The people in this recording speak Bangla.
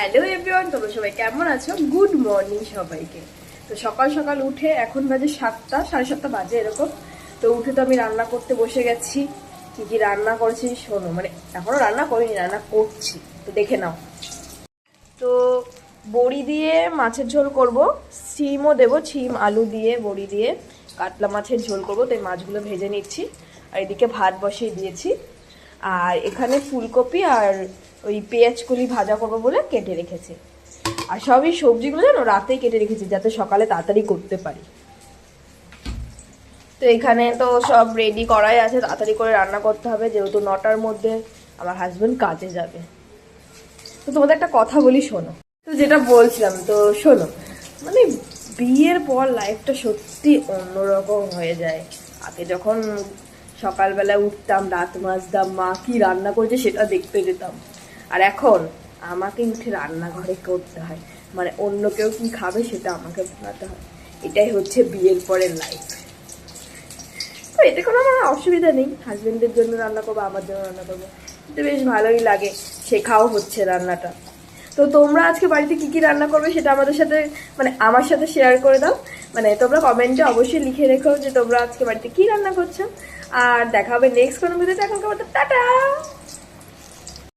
হ্যালো এভরিওয়ান, তোমরা সবাই কেমন আছো? গুড মর্নিং সবাইকে। তো সকাল সকাল উঠে এখন বাজে 7টা, 7:30 বাজে এরকম। তো উঠে তো আমি রান্না করতে বসে গেছি। কি কি রান্না করেছি শোনো, মানে এখনো রান্না করিনি, রান্না করছি, তো দেখে নাও। তো বড়ি দিয়ে মাছের ঝোল করব, শিমও দেবো, শিম আলু দিয়ে বড়ি দিয়ে কাতলা মাছের ঝোল করব। তো এই মাছগুলো ভেজে নিচ্ছি, আর এদিকে ভাত বসিয়ে দিয়েছি। আর এখানে ফুলকপি আর ওই পেঁয়াজকলি ভাজা করবো বলে কেটে রেখেছি। আর সবই সবজিগুলো জানো রাতেই কেটে রেখেছি, যাতে সকালে তাড়াতাড়ি করতে পারি। তো এখানে তো সব রেডি করাই আছে, তাড়াতাড়ি করে রান্না করতে হবে, যেহেতু 9টার মধ্যে আমার হাজবেন্ড কাজে যাবে। তো তোমাদের একটা কথা বলি, শোনো। তো যেটা বলছিলাম, তো শোনো, মানে বিয়ের পর লাইফটা সত্যি অন্যরকম হয়ে যায়। আগে যখন সকালবেলা উঠতাম, দাঁত মাজতাম, মা কি রান্না করছে সেটা দেখতে যেতাম। আর এখন আমাকে উঠে রান্নাঘরে করতে হয়, মানে অন্য কেউ কি খাবে সেটা আমাকে বানাতে হয়। এটাই হচ্ছে বিয়ের পরের লাইফ। তো এতে কোনো আমার অসুবিধা নেই, হাজবেন্ডের জন্য রান্না করবো, আমার জন্য রান্না করবো, কিন্তু বেশ ভালোই লাগে, শেখাও হচ্ছে রান্নাটা। তো তোমরা আজকে বাড়িতে কি কি রান্না করবে সেটা আমাদের সাথে, মানে আমার সাথে শেয়ার করে দাও। মানে তোমরা কমেন্টে অবশ্যই লিখে রেখো যে তোমরা আজকে বাড়িতে কি রান্না করছো। আর দেখা হবে নেক্সট কোনো ভিডিওতে। এখন টাটা।